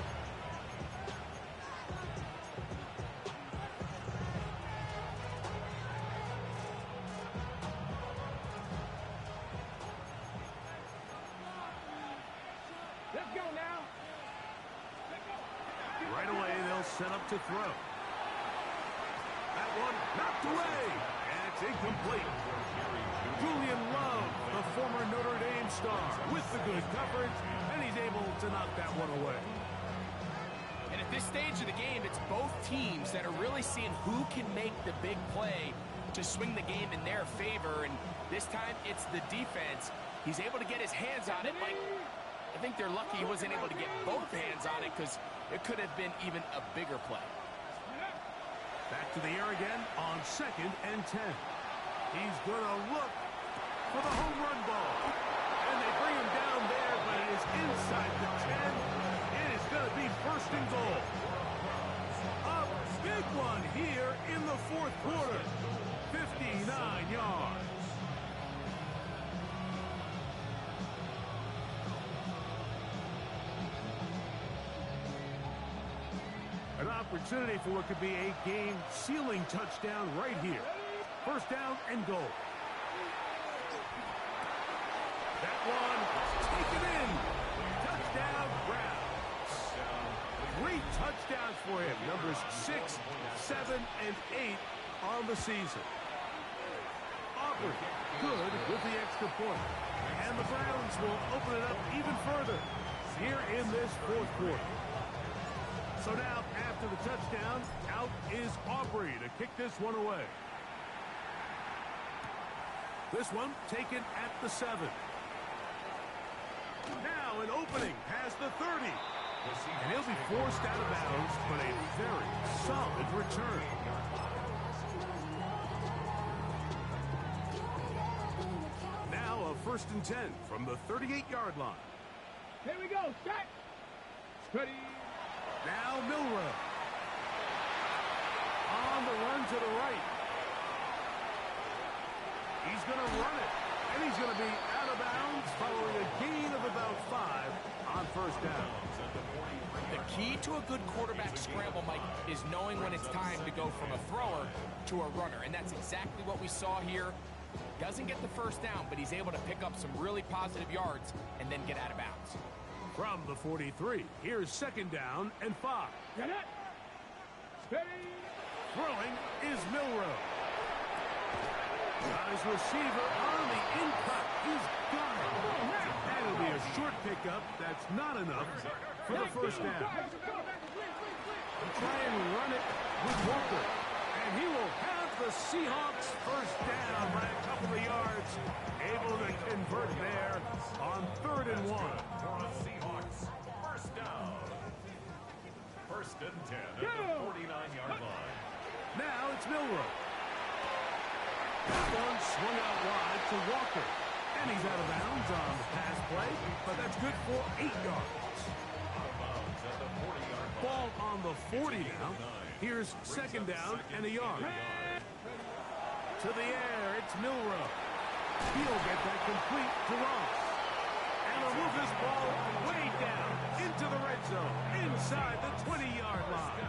Let's go now. Right away, they'll set up to throw. That one knocked away, and it's incomplete. Julian Love, the former Notre Dame star, with the good coverage, and he's able to knock that one away. And at this stage of the game, it's both teams that are really seeing who can make the big play to swing the game in their favor, and this time it's the defense. He's able to get his hands on it. Mike, I think they're lucky he wasn't able to get both hands on it because it could have been even a bigger play. Back to the air again on 2nd and 10. He's going to look for the home run ball. And they bring him down there, but it is inside the 10. It is going to be 1st and goal. A big one here in the 4th quarter. 59 yards. An opportunity for what could be a game-sealing touchdown right here. 1st down and goal. That one taken in. Touchdown Browns. 3 touchdowns for him. Numbers 6, 7, and 8 on the season. Auburn good with the extra point. And the Browns will open it up even further here in this 4th quarter. So now, after the touchdown, out is Aubrey to kick this one away. This one taken at the 7. Now an opening past the 30. And he'll be forced out of bounds, but a very solid return. Now a 1st and 10 from the 38-yard line. Here we go. Set. Ready. Now Milrow. On the run to the right. He's going to run it. And he's going to be out of bounds following a gain of about 5 on 1st down. The key to a good quarterback scramble, Mike, is knowing when it's time to go from a thrower to a runner. And that's exactly what we saw here. Doesn't get the 1st down, but he's able to pick up some really positive yards and then get out of bounds. From the 43, here's 2nd down and 5. Get it. Steady. Throwing is Milrow. Got his receiver on the in-cut. He's got it. That'll be a short pickup. That's not enough for the 1st down. Try and run it with Walker. And he will have the Seahawks 1st down by a couple of yards. Able to convert there on 3rd and 1. Seahawks, 1st down. 1st and 10 at the 49-yard line. Now it's Milrow. That one swung out wide to Walker. And he's out of bounds on the pass play, but that's good for 8 yards. Out of bounds at the 40-yard line. Ball on the 40 now. Here's 2nd down and a yard. To the air, it's Milrow. He'll get that complete to Ross. And he'll move this ball way down into the red zone, inside the 20-yard line.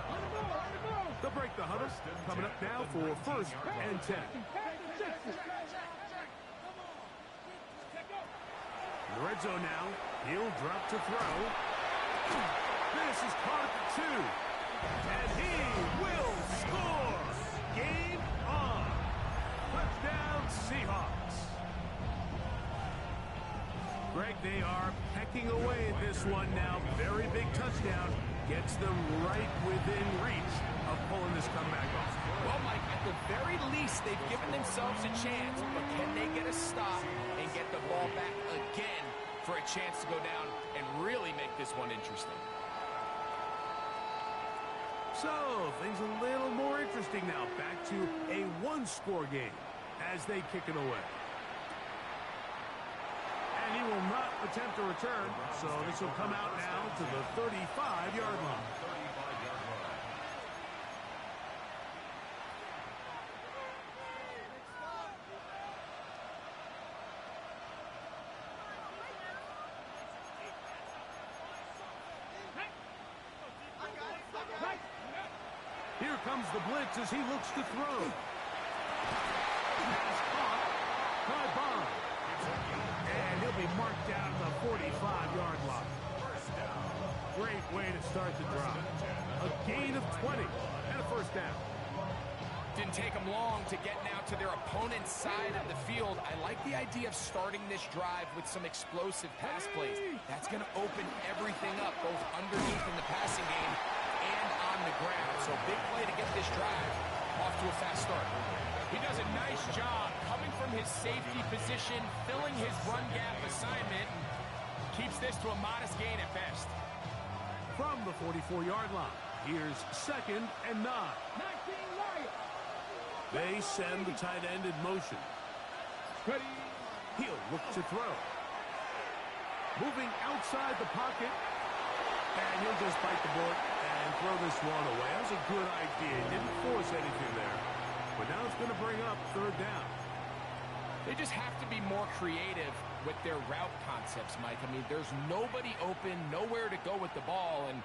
They'll break the huddle. Coming up now for 1st and 10. In the red zone now. He'll drop to throw. This is caught at the 2. And he will score. Game on. Touchdown Seahawks. Greg, they are pecking away at this one now. Very big touchdown. Gets them right within reach of pulling this comeback off. Well, Mike, at the very least, they've given themselves a chance, but can they get a stop and get the ball back again for a chance to go down and really make this one interesting? So, things a little more interesting now. Back to a one-score game as they kick it away. And he will not attempt a return, so this will come out now to the 35-yard line. 35-yard line. Here comes the blitz as he looks to throw. Pass caught by Bond. And he'll be marked down at the 45-yard line. Great way to start the drive. A gain of 20 and a first down. Didn't take them long to get now to their opponent's side of the field. I like the idea of starting this drive with some explosive pass plays. That's going to open everything up, both underneath in the passing game and on the ground. So big play to get this drive off to a fast start. He does a nice job coming from his safety position, filling his run gap assignment, and keeps this to a modest gain at best. From the 44-yard line, here's 2nd and 9. 19 Lions. They send the tight end in motion. Ready. He'll look to throw. Moving outside the pocket. And he'll just bite the bullet and throw this one away. That was a good idea. Didn't force anything there. But now it's going to bring up 3rd down. They just have to be more creative with their route concepts, Mike. I mean, there's nobody open, nowhere to go with the ball, and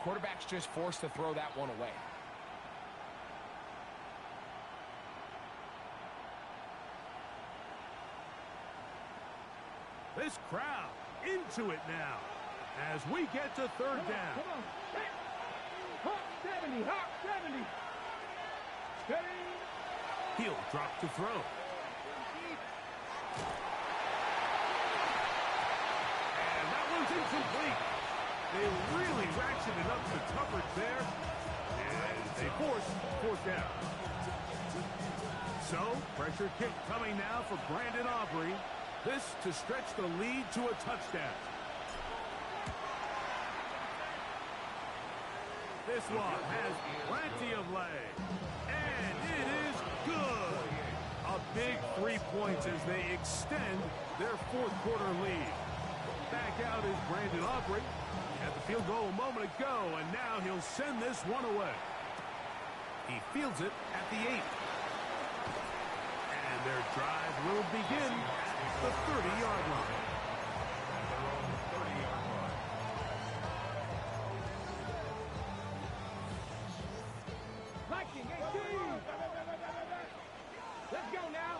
quarterback's just forced to throw that one away. This crowd into it now as we get to 3rd down. Come on. Hawk 70. Hawk 70. Steady. He'll drop to throw. And that one's incomplete. They really ratcheted up the coverage there. And they force 4th down. So, pressure kick coming now for Brandon Aubrey. This to stretch the lead to a touchdown. This one has plenty of leg. And it is good. A big 3 points as they extend their 4th quarter lead. Back out is Brandon Aubrey. Had the field goal a moment ago, and now he'll send this one away. He fields it at the 8. And their drive will begin at the 30-yard line. Viking 18. Let's go now.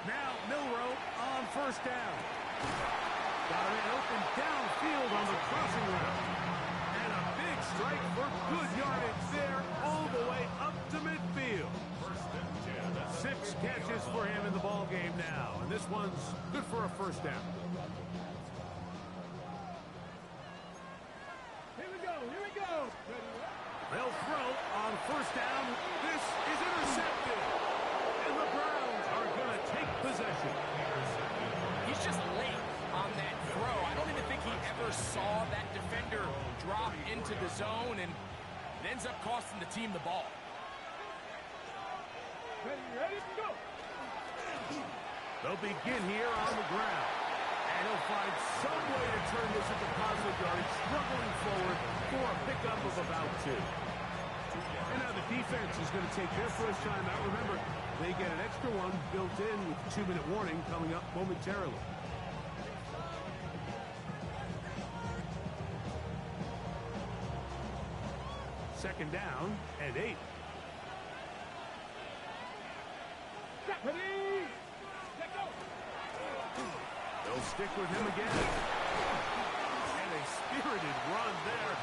Now Milrow on 1st down. Got a man open downfield on the crossing route. And a big strike for good yardage there all the way up to midfield. 6 catches for him in the ball game now. And this one's good for a 1st down. Here we go. Here we go. They'll throw on 1st down. This is intercepted. And the Browns are going to take possession. He's just late on that throw. I don't even think he ever saw that defender drop into the zone, and it ends up costing the team the ball. Ready, go. They'll begin here on the ground. And he'll find some way to turn this into positive yardage, struggling forward for a pickup of about 2. And now the defense is going to take their first time out. Remember, they get an extra one built in with the 2-minute warning coming up momentarily. Second down and 8. Ready. Let go. They'll stick with him again. And a spirited run there,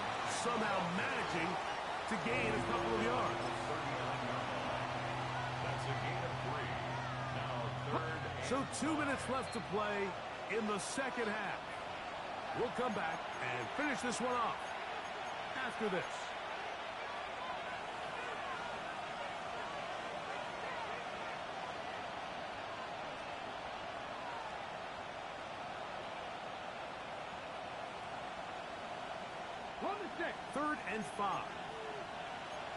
somehow managing to gain a couple of yards. That's a gain of 3. Now 3rd So 2 minutes left to play in the second half. We'll come back and finish this one off after this. On the 6. 3rd and 5.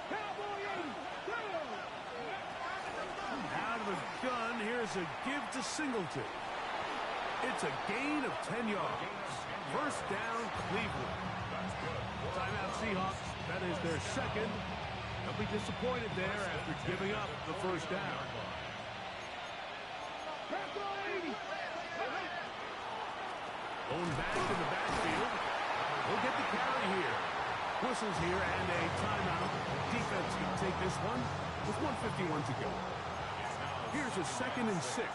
Cowboy 80. Go! Out of the gun, here's a give to Singleton. It's a gain of 10 yards. First down, Cleveland. Timeout, Seahawks. That is their second. They'll be disappointed there after giving up the first down. Going back in the backfield. We'll get the carry here. Whistles here and a timeout. Defense can take this one with 1:51 to go. Here's a 2nd and 6.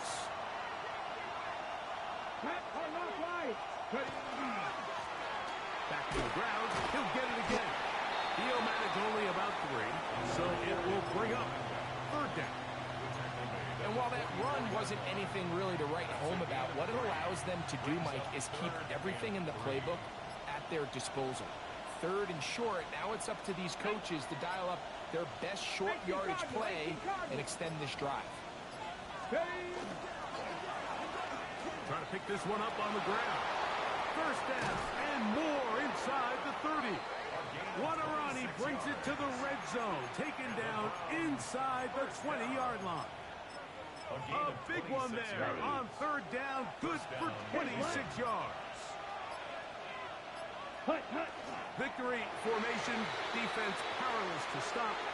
Back to the ground. He'll get it again. He'll manage only about 3, so it will bring up 3rd down. And while that run wasn't anything really to write home about, what it allows them to do, Mike, is keep everything in the playbook at their disposal. 3rd and short, now it's up to these coaches to dial up their best short yardage play and extend this drive. Trying to pick this one up on the ground. First down and more inside the 30. What a run. He brings it to the red zone. Taken down inside the 20-yard line. A big one there on 3rd down. Good for 26 yards. Victory formation. Defense powerless to stop